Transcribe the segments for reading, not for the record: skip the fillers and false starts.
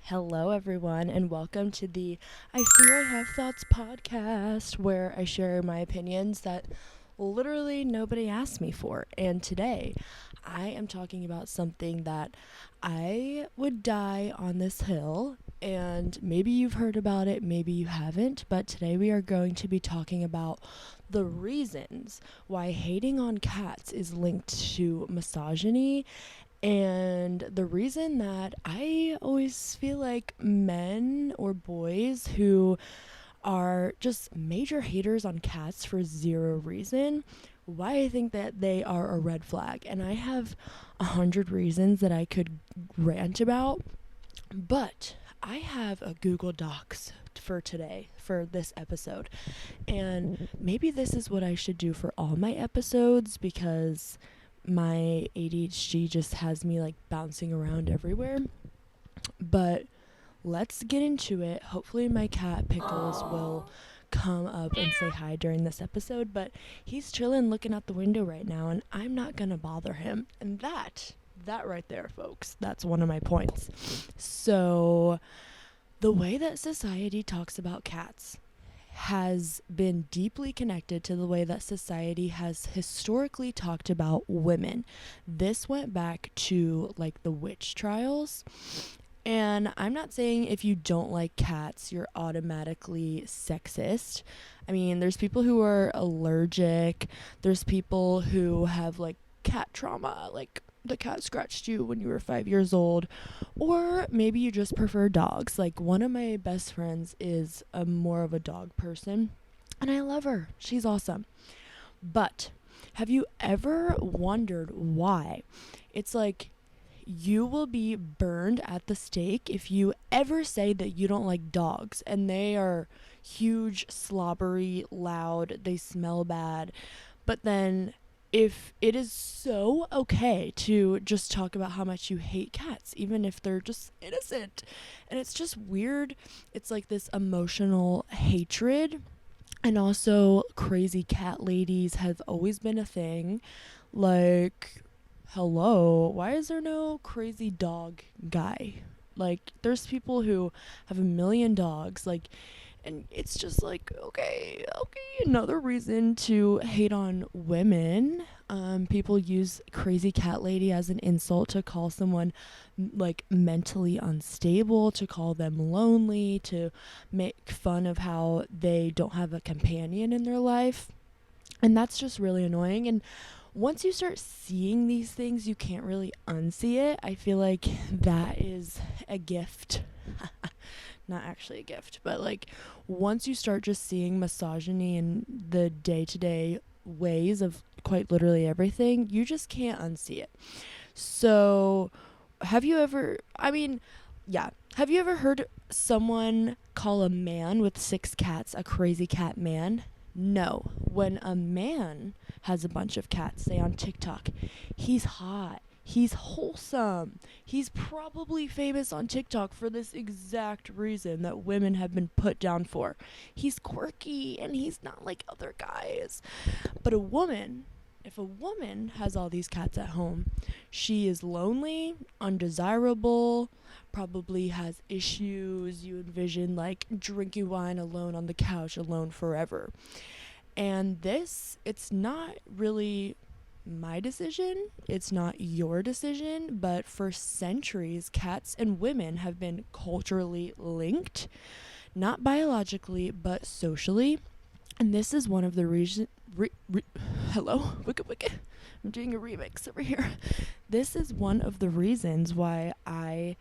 Hello, everyone, and welcome to the I Fear I Have Thoughts podcast, where I share my opinions that literally nobody asked me for. And today, I am talking about something that I would die on this hill, and maybe you've heard about it, maybe you haven't, but today we are going to be talking about the reasons why hating on cats is linked to misogyny, and the reason that I always feel like men or boys who are just major haters on cats for zero reason, why I think that they are a red flag. And I have 100 reasons that I could rant about, but I have a Google Docs for today, for this episode. And maybe this is what I should do for all my episodes, because my ADHD just has me like bouncing around everywhere. But let's get into it. Hopefully my cat Pickles will come up and say hi during this episode, but he's chilling looking out the window right now, and I'm not gonna bother him. And that right there, folks, that's one of my points. So the way that society talks about cats has been deeply connected to the way that society has historically talked about women. This went back to like the witch trials. And I'm not saying if you don't like cats, you're automatically sexist. I mean, there's people who are allergic, there's people who have like cat trauma, like the cat scratched you when you were 5 years old, or maybe you just prefer dogs. Like, one of my best friends is a more of a dog person, and I love her. She's awesome. But have you ever wondered why? It's like you will be burned at the stake if you ever say that you don't like dogs, and they are huge, slobbery, loud, they smell bad. But then if it is so okay to just talk about how much you hate cats, even if they're just innocent, and it's just weird. It's like this emotional hatred. And also, crazy cat ladies have always been a thing. Like, hello, why is there no crazy dog guy? Like, there's people who have a million dogs, like, and it's just like, okay, another reason to hate on women. People use crazy cat lady as an insult to call someone like mentally unstable, to call them lonely, to make fun of how they don't have a companion in their life. And that's just really annoying. And once you start seeing these things, you can't really unsee it. I feel like that is a gift. Not actually a gift, but like once you start just seeing misogyny in the day-to-day ways of quite literally everything, you just can't unsee it. So have you ever, have you ever heard someone call a man with 6 cats a crazy cat man? No. When a man has a bunch of cats, say on TikTok, he's hot, he's wholesome, he's probably famous on TikTok for this exact reason that women have been put down for. He's quirky and he's not like other guys. But if a woman has all these cats at home, she is lonely, undesirable, probably has issues. You envision like drinking wine alone on the couch, alone forever. And this, it's not really my decision, it's not your decision, but for centuries, cats and women have been culturally linked, not biologically, but socially. And this is one of the reasons. Hello, wicka. I'm doing a remix over here. This is one of the reasons why I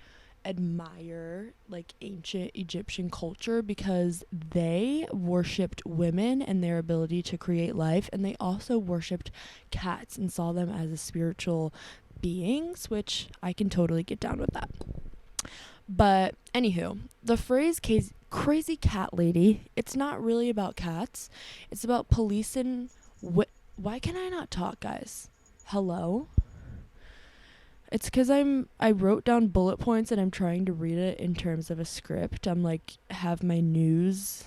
admire like ancient Egyptian culture, because they worshipped women and their ability to create life, and they also worshipped cats and saw them as a spiritual beings, which I can totally get down with that. But anywho, the phrase crazy cat lady, it's not really about cats. It's about police and why can I not talk, guys? Hello? It's because I wrote down bullet points and I'm trying to read it in terms of a script. I'm like, have my news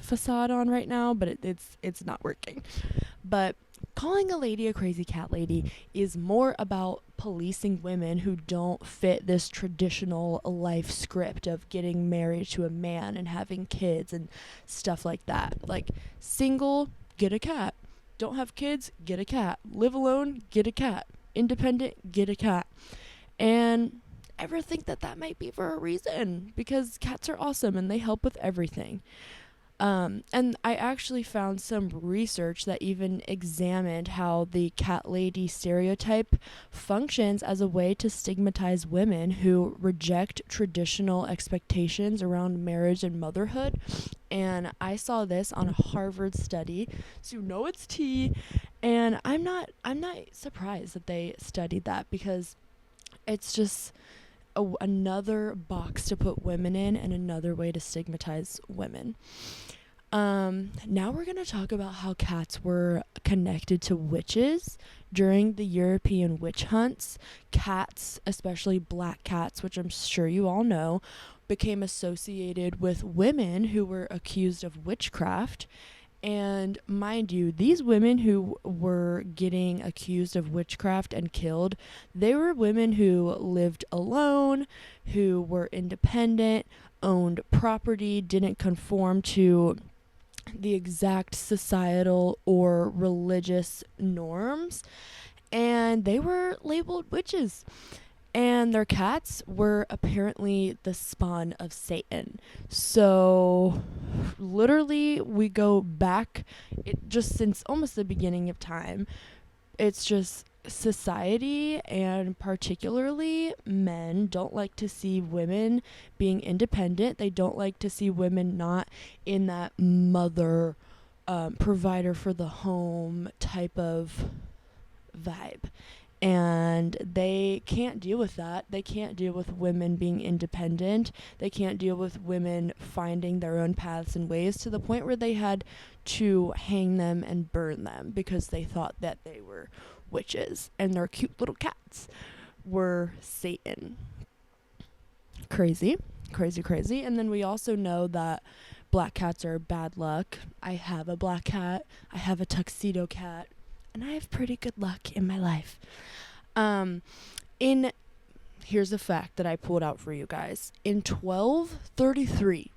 facade on right now, but it's not working. But calling a lady a crazy cat lady is more about policing women who don't fit this traditional life script of getting married to a man and having kids and stuff like that. Like, single, get a cat. Don't have kids, get a cat. Live alone, get a cat. Independent, get a cat. And ever think that that might be for a reason, because cats are awesome and they help with everything. And I actually found some research that even examined how the cat lady stereotype functions as a way to stigmatize women who reject traditional expectations around marriage and motherhood. And I saw this on a Harvard study, so you know it's tea. And I'm not surprised that they studied that, because it's just another box to put women in and another way to stigmatize women. Now we're going to talk about how cats were connected to witches during the European witch hunts. Cats, especially black cats, which I'm sure you all know, became associated with women who were accused of witchcraft. And mind you, these women who were getting accused of witchcraft and killed, they were women who lived alone, who were independent, owned property, didn't conform to the exact societal or religious norms, and they were labeled witches. And their cats were apparently the spawn of Satan. So literally we go back, just since almost the beginning of time. It's just society, and particularly men, don't like to see women being independent. They don't like to see women not in that mother, provider for the home type of vibe. And they can't deal with that. They can't deal with women being independent. They can't deal with women finding their own paths and ways, to the point where they had to hang them and burn them because they thought that they were witches and their cute little cats were Satan. Crazy, crazy, crazy. And then we also know that black cats are bad luck. I have a black cat. I have a tuxedo cat. And I have pretty good luck in my life. Here's a fact that I pulled out for you guys. In 1233,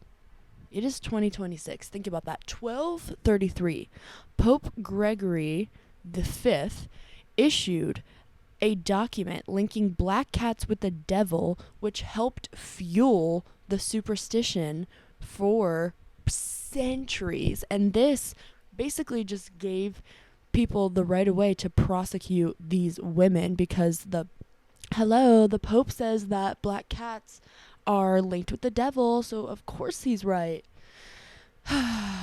it is 2026. Think about that. 1233, Pope Gregory V issued a document linking black cats with the devil, which helped fuel the superstition for centuries. And this basically just gave people the right of way to prosecute these women, because the Pope says that black cats are linked with the devil, so of course he's right.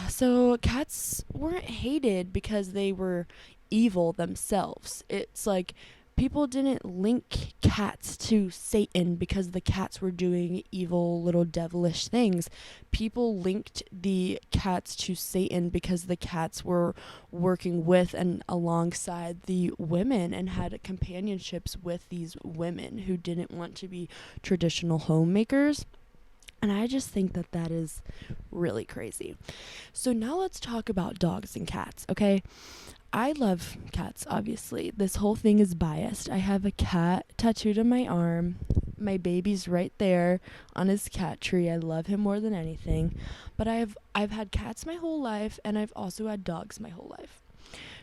So cats weren't hated because they were evil themselves. It's like people didn't link cats to Satan because the cats were doing evil little devilish things. People linked the cats to Satan because the cats were working with and alongside the women and had companionships with these women who didn't want to be traditional homemakers. And I just think that that is really crazy. So now let's talk about dogs and cats, okay? I love cats, obviously. This whole thing is biased. I have a cat tattooed on my arm. My baby's right there on his cat tree. I love him more than anything. But I've had cats my whole life, and I've also had dogs my whole life.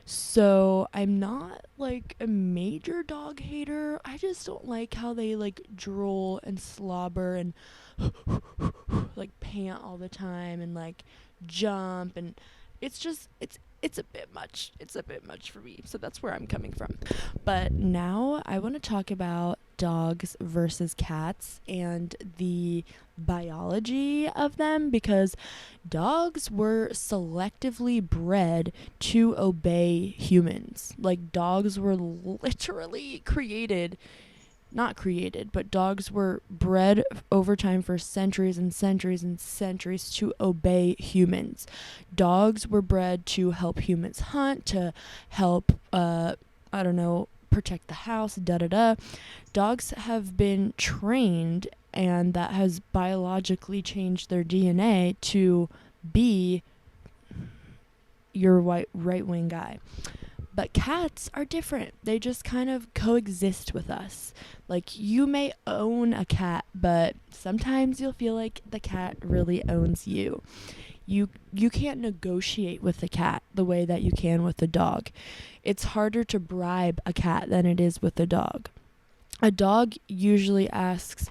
So I'm not like a major dog hater. I just don't like how they like drool and slobber and like pant all the time and like jump, and it's a bit much. It's a bit much for me. So that's where I'm coming from. But now I want to talk about dogs versus cats and the biology of them, because dogs were selectively bred to obey humans. Like, dogs were literally not created, but dogs were bred over time for centuries and centuries and centuries to obey humans. Dogs were bred to help humans hunt, to help, protect the house, Dogs have been trained, and that has biologically changed their DNA to be your right wing guy. But cats are different. They just kind of coexist with us. Like, you may own a cat, but sometimes you'll feel like the cat really owns you. You can't negotiate with the cat the way that you can with a dog. It's harder to bribe a cat than it is with a dog. A dog usually asks,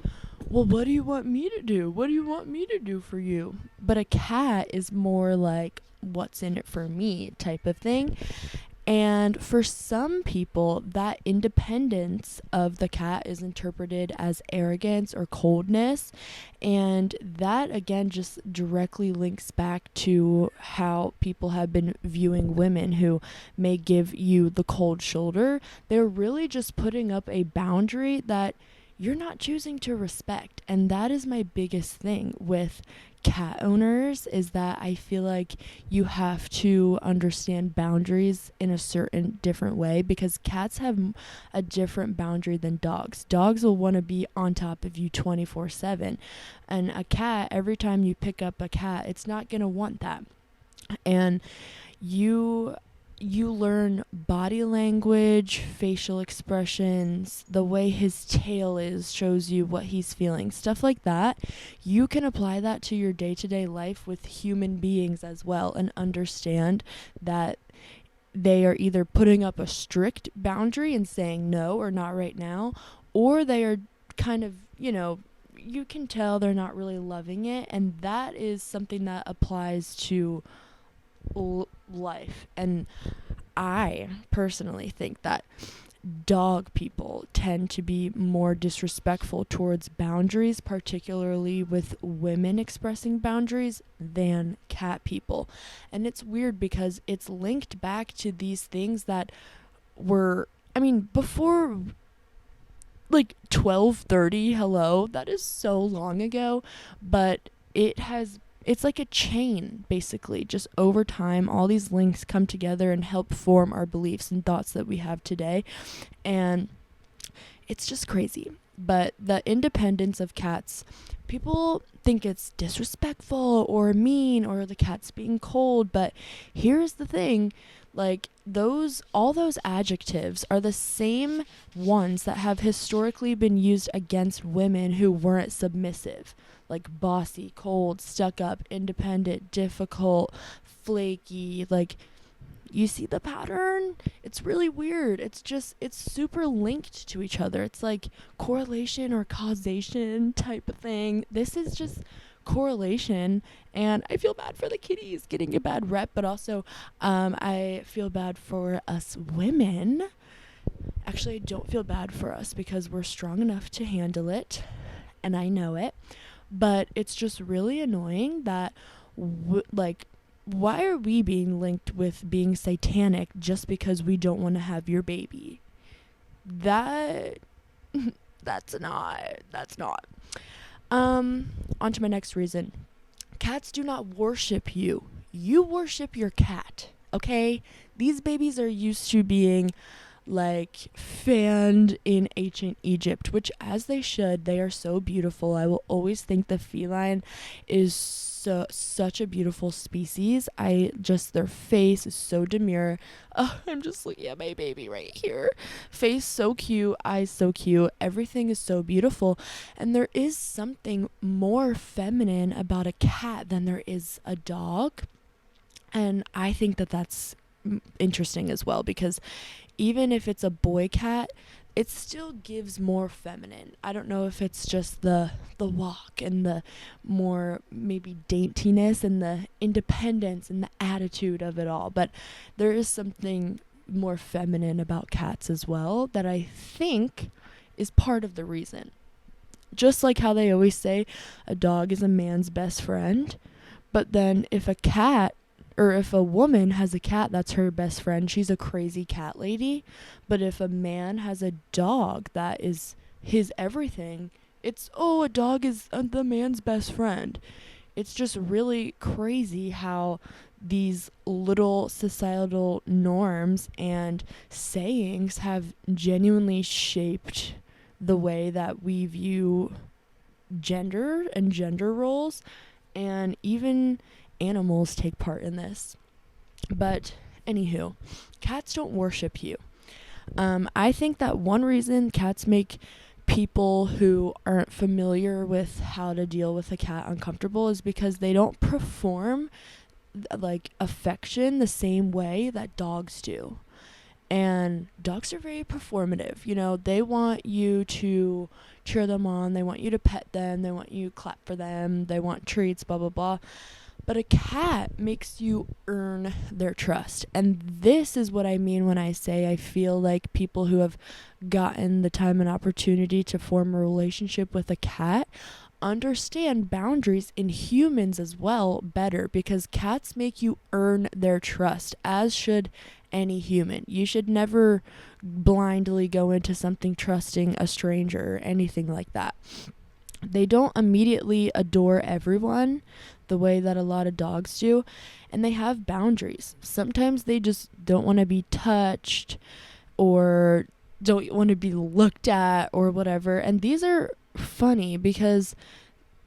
well, what do you want me to do? What do you want me to do for you? But a cat is more like, what's in it for me type of thing. And for some people, that independence of the cat is interpreted as arrogance or coldness. And that, again, just directly links back to how people have been viewing women who may give you the cold shoulder. They're really just putting up a boundary that you're not choosing to respect. And that is my biggest thing with cat owners, is that I feel like you have to understand boundaries in a certain different way, because cats have a different boundary than dogs. Dogs will want to be on top of you 24/7, and a cat, every time you pick up a cat, it's not going to want that. And you learn body language, facial expressions, the way his tail is shows you what he's feeling, stuff like that. You can apply that to your day-to-day life with human beings as well, and understand that they are either putting up a strict boundary and saying no or not right now, or they are kind of, you can tell they're not really loving it. And that is something that applies to life. And I personally think that dog people tend to be more disrespectful towards boundaries, particularly with women expressing boundaries, than cat people. And it's weird because it's linked back to these things that were, before like 1230, hello, that is so long ago, but it's like a chain, basically. Just over time, all these links come together and help form our beliefs and thoughts that we have today. And it's just crazy. But the independence of cats, people think it's disrespectful or mean, or the cat's being cold. But here's the thing. Like, all those adjectives are the same ones that have historically been used against women who weren't submissive. Like bossy, cold, stuck up, independent, difficult, flaky. Like, you see the pattern? It's really weird. It's super linked to each other. It's like correlation or causation type of thing. This is just correlation, and I feel bad for the kitties getting a bad rep, but also I feel bad for us women. Actually, I don't feel bad for us because we're strong enough to handle it, and I know it. But it's just really annoying that, why are we being linked with being satanic just because we don't want to have your baby? That's not. On to my next reason. Cats do not worship you. You worship your cat, okay? These babies are used to being like fanned in ancient Egypt, which, as they should, they are so beautiful. I will always think the feline is such a beautiful species. Their face is so demure. I'm just looking at my baby right here. Face so cute, eyes so cute, everything is so beautiful. And there is something more feminine about a cat than there is a dog. And I think that that's interesting as well, because even if it's a boy cat, it still gives more feminine. I don't know if it's just the walk and the more maybe daintiness and the independence and the attitude of it all, but there is something more feminine about cats as well that I think is part of the reason. Just like how they always say a dog is a man's best friend, but then if a woman has a cat that's her best friend, she's a crazy cat lady. But if a man has a dog that is his everything, a dog is the man's best friend. It's just really crazy how these little societal norms and sayings have genuinely shaped the way that we view gender and gender roles, and even animals take part in this. But Anywho, cats don't worship you. I think that one reason cats make people who aren't familiar with how to deal with a cat uncomfortable is because they don't perform like affection the same way that dogs do. And dogs are very performative. You know, they want you to cheer them on, they want you to pet them, they want you to clap for them, they want treats, blah blah blah. But a cat makes you earn their trust. And this is what I mean when I say I feel like people who have gotten the time and opportunity to form a relationship with a cat understand boundaries in humans as well better, because cats make you earn their trust, as should any human. You should never blindly go into something trusting a stranger or anything like that. They don't immediately adore everyone the way that a lot of dogs do, and they have boundaries. Sometimes they just don't want to be touched or don't want to be looked at or whatever. And these are funny because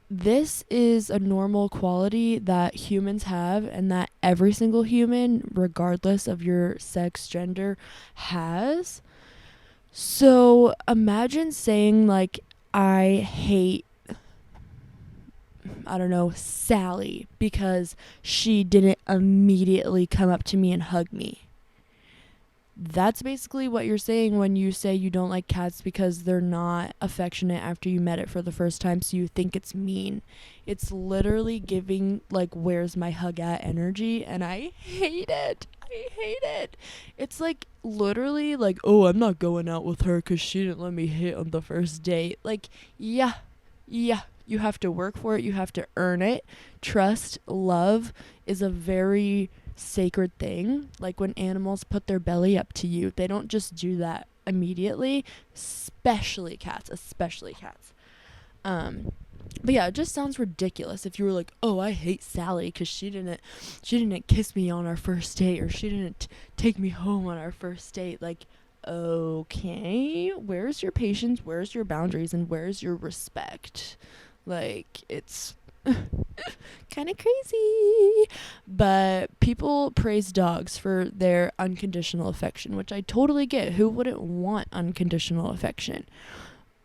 this is a normal quality that humans have and that every single human, regardless of your sex, gender, has. So imagine saying, like, I hate, I don't know, Sally because she didn't immediately come up to me and hug me. That's basically what you're saying when you say you don't like cats because they're not affectionate after you met it for the first time, so you think it's mean. It's literally giving, like, where's my hug at energy, and I hate it. I hate it. It's like literally like, oh, I'm not going out with her because she didn't let me hit on the first date. Like, yeah. You have to work for it. You have to earn it. Trust, love is a very sacred thing. Like when animals put their belly up to you, they don't just do that immediately, especially cats. But yeah, it just sounds ridiculous if you were like, oh, I hate Sally because she didn't kiss me on our first date, or she didn't take me home on our first date. Like, okay, where's your patience, where's your boundaries, and where's your respect? Like, it's kind of crazy. But people praise dogs for their unconditional affection, which I totally get. Who wouldn't want unconditional affection?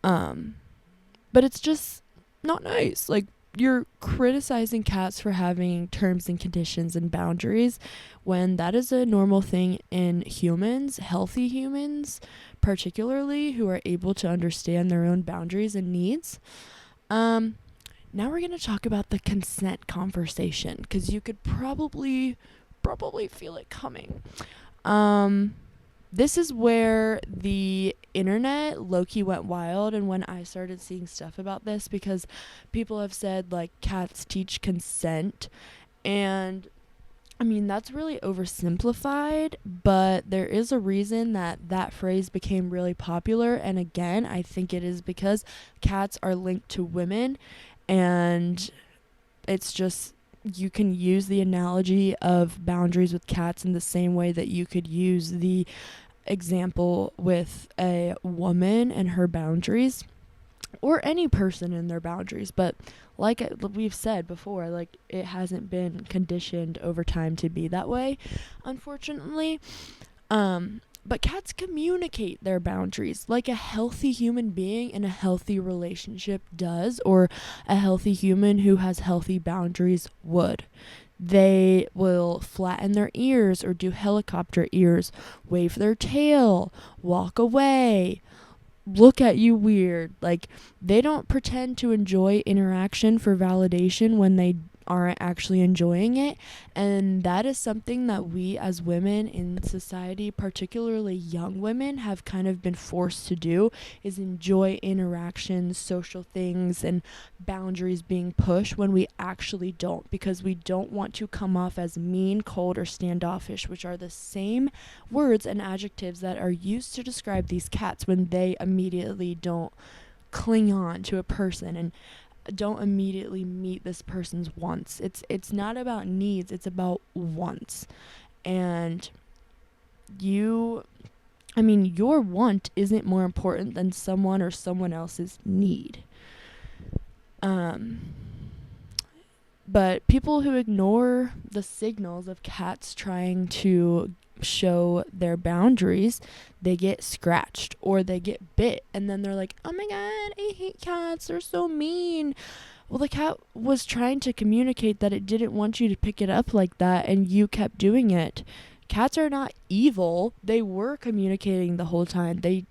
But it's just not nice. Like, you're criticizing cats for having terms and conditions and boundaries when that is a normal thing in humans, healthy humans, particularly, who are able to understand their own boundaries and needs. Now we're going to talk about the consent conversation, because you could probably feel it coming. This is where the internet low-key went wild, and when I started seeing stuff about this, because people have said, like, cats teach consent, and I mean, that's really oversimplified, but there is a reason that phrase became really popular. And again, I think it is because cats are linked to women, and it's just, you can use the analogy of boundaries with cats in the same way that you could use the example with a woman and her boundaries, or any person and their boundaries. But like we've said before, like, it hasn't been conditioned over time to be that way, unfortunately. But cats communicate their boundaries like a healthy human being in a healthy relationship does, or a healthy human who has healthy boundaries would. They will flatten their ears or do helicopter ears, wave their tail, walk away, look at you weird. Like, they don't pretend to enjoy interaction for validation when they aren't actually enjoying it. And that is something that we as women in society, particularly young women, have kind of been forced to do, is enjoy interactions, social things, and boundaries being pushed when we actually don't, because we don't want to come off as mean, cold, or standoffish, which are the same words and adjectives that are used to describe these cats when they immediately don't cling on to a person and don't immediately meet this person's wants. It's not about needs, it's about wants. And your want isn't more important than someone or someone else's need. But people who ignore the signals of cats trying to show their boundaries, they get scratched or they get bit, and then they're like, oh my god, I hate cats, they're so mean. Well, the cat was trying to communicate that it didn't want you to pick it up like that, and you kept doing it. Cats are not evil. They were communicating the whole time. They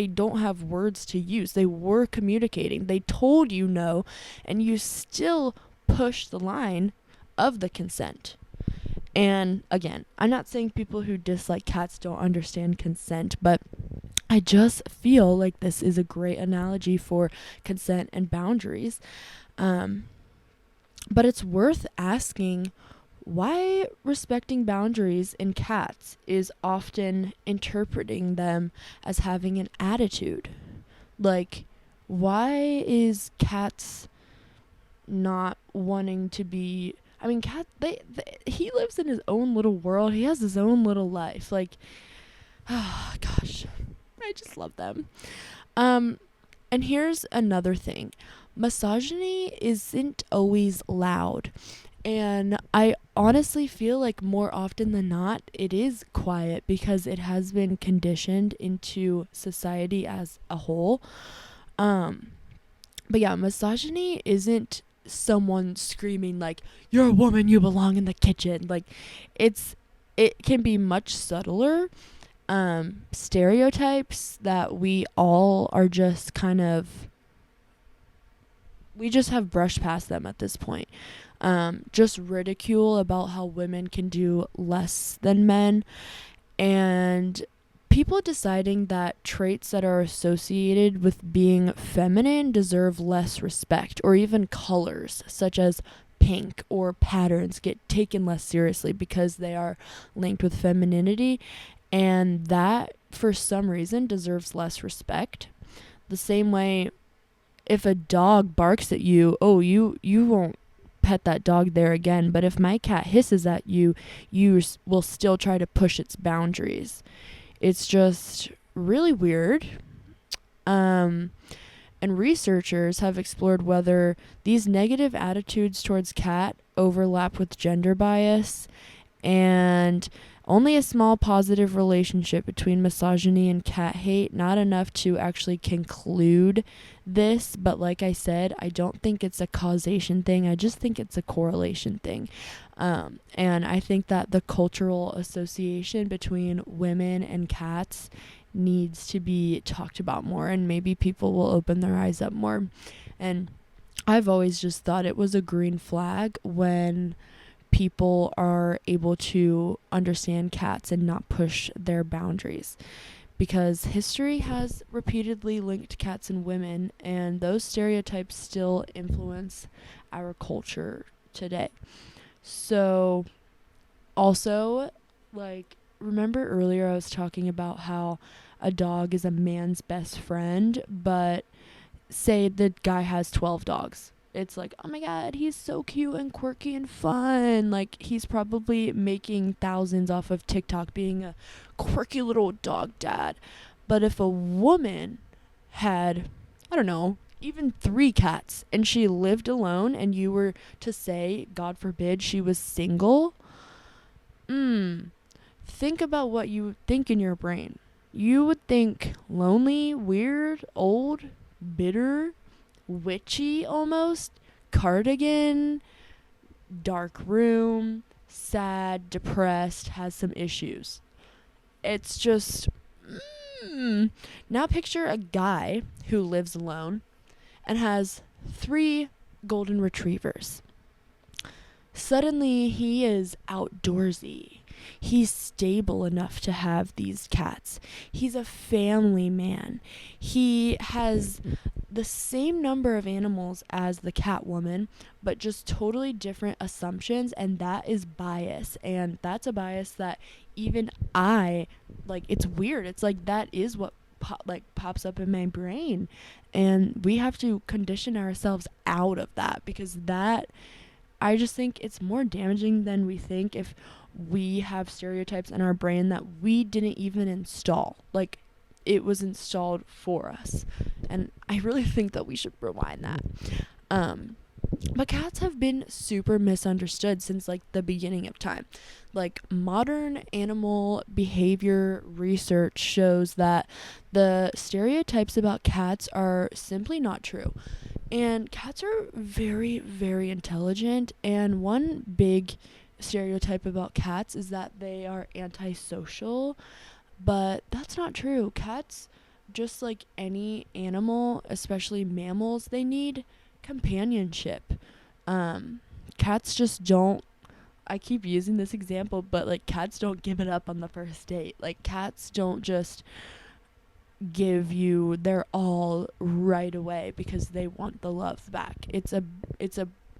don't have words to use. They were communicating. They told you no, and you still push the line of the consent. And again, I'm not saying people who dislike cats don't understand consent, but I just feel like this is a great analogy for consent and boundaries. But it's worth asking why respecting boundaries in cats is often interpreting them as having an attitude. Like, why is cats not wanting to be... I mean, he lives in his own little world. He has his own little life. Like, oh, gosh, I just love them. And here's another thing. Misogyny isn't always loud. And I honestly feel like more often than not, it is quiet because it has been conditioned into society as a whole. But yeah, misogyny isn't someone screaming like, you're a woman, you belong in the kitchen. Like, it can be much subtler. Stereotypes that we all are just kind of... we just have brushed past them at this point. Just ridicule about how women can do less than men, and people deciding that traits that are associated with being feminine deserve less respect, or even colors such as pink or patterns get taken less seriously because they are linked with femininity, and that for some reason deserves less respect. The same way, if a dog barks at you, oh, you won't pet that dog there again. But if my cat hisses at you, you will still try to push its boundaries. It's just really weird. And researchers have explored whether these negative attitudes towards cat overlap with gender bias, and only a small positive relationship between misogyny and cat hate, not enough to actually conclude this. But like I said, I don't think it's a causation thing. I just think it's a correlation thing. And I think that the cultural association between women and cats needs to be talked about more, and maybe people will open their eyes up more. And I've always just thought it was a green flag when people are able to understand cats and not push their boundaries, because history has repeatedly linked cats and women, and those stereotypes still influence our culture today. So also, like, remember earlier I was talking about how a dog is a man's best friend, but say the guy has 12 dogs. It's like, oh my god, he's so cute and quirky and fun. Like, he's probably making thousands off of TikTok being a quirky little dog dad. But if a woman had, I don't know, even 3 cats, and she lived alone, and you were to say, God forbid, she was single, think about what you think in your brain. You would think lonely, weird, old, bitter, witchy almost, cardigan, dark room, sad, depressed, has some issues. It's just... Now picture a guy who lives alone and has 3 golden retrievers. Suddenly he is outdoorsy. He's stable enough to have these cats. He's a family man. He has the same number of animals as the cat woman, but just totally different assumptions, and that is bias. And that's a bias that even I, like, it's weird. It's like that is what pops up in my brain, and we have to condition ourselves out of that, because that, I just think it's more damaging than we think if we have stereotypes in our brain that we didn't even install. Like, it was installed for us. And I really think that we should rewind that. But cats have been super misunderstood since like the beginning of time. Like modern animal behavior research shows that the stereotypes about cats are simply not true. And cats are very, very intelligent. And one big stereotype about cats is that they are antisocial, but that's not true. Cats, just like any animal, especially mammals, they need companionship. Um, Cats just don't. I keep using this example, but like cats don't give it up on the first date. Like cats don't just give you their all right away because they want the love back. It's a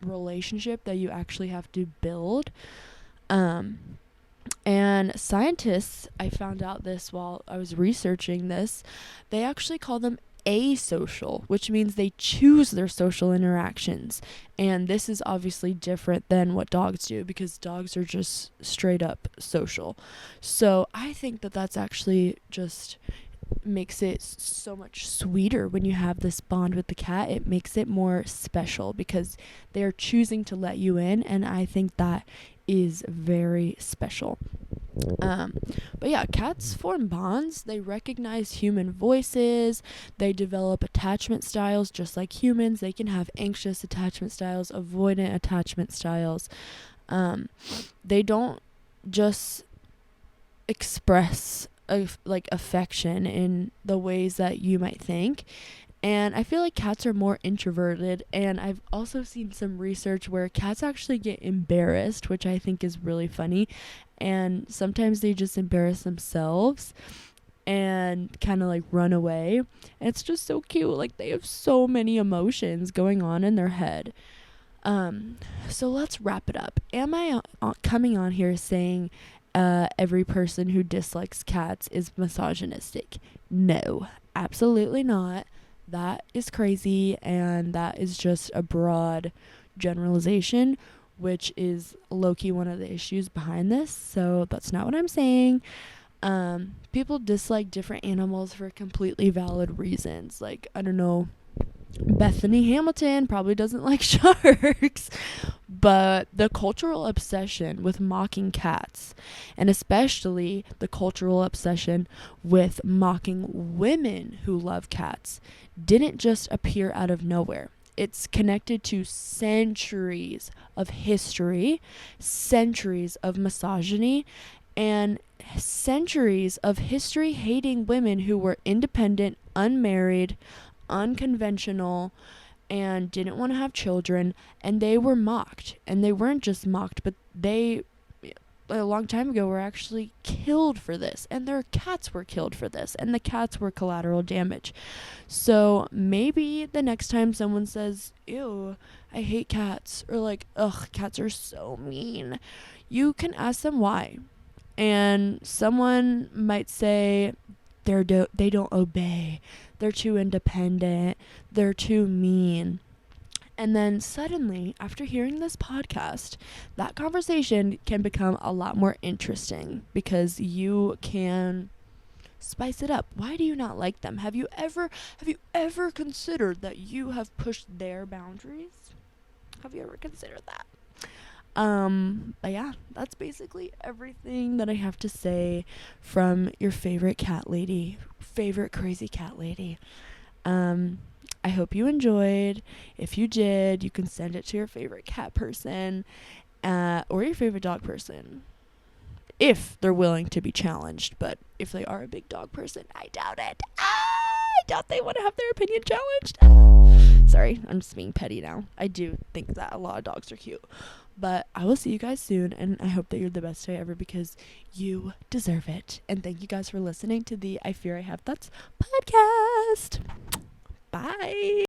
relationship that you actually have to build. Um, and scientists, I found out this while I was researching this, they actually call them asocial, which means they choose their social interactions. And this is obviously different than what dogs do because dogs are just straight up social. So I think that that's actually just makes it so much sweeter when you have this bond with the cat. It makes it more special because they're choosing to let you in, and I think that is very special. um, but yeah, cats form bonds. They recognize human voices. They develop attachment styles just like humans. They can have anxious attachment styles, avoidant attachment styles. um, they don't just express like affection in the ways that you might think. And I feel like cats are more introverted, and I've also seen some research where cats actually get embarrassed, which I think is really funny. And sometimes they just embarrass themselves and kind of like run away. And it's just so cute. Like they have so many emotions going on in their head. Um, so let's wrap it up. Am I coming on here saying every person who dislikes cats is misogynistic? No, absolutely not. That is crazy, and that is just a broad generalization, which is low-key one of the issues behind this. So that's not what I'm saying. People dislike different animals for completely valid reasons. Like, I don't know, Bethany Hamilton probably doesn't like sharks, but the cultural obsession with mocking cats, and especially the cultural obsession with mocking women who love cats, didn't just appear out of nowhere. It's connected to centuries of history, centuries of misogyny, and centuries of history hating women who were independent, unmarried, unconventional, and didn't want to have children. And they were mocked. And they weren't just mocked, but they, a long time ago, were actually killed for this. And their cats were killed for this. And the cats were collateral damage. So maybe the next time someone says, ew, I hate cats, or like, ugh, cats are so mean, you can ask them why. And someone might say they don't obey, they're too independent, they're too mean. And then suddenly, after hearing this podcast, that conversation can become a lot more interesting because you can spice it up. Why do you not like them? Have you ever considered that you have pushed their boundaries? Have you ever considered that? But yeah, that's basically everything that I have to say from your favorite cat lady, favorite crazy cat lady. Um, I hope you enjoyed. If you did, you can send it to your favorite cat person, or your favorite dog person, if they're willing to be challenged. But if they are a big dog person, I doubt it. I doubt they want to have their opinion challenged. Sorry, I'm just being petty now. I do think that a lot of dogs are cute. But I will see you guys soon, and I hope that you're the best day ever because you deserve it. And thank you guys for listening to the I Fear I Have Thoughts podcast. Bye.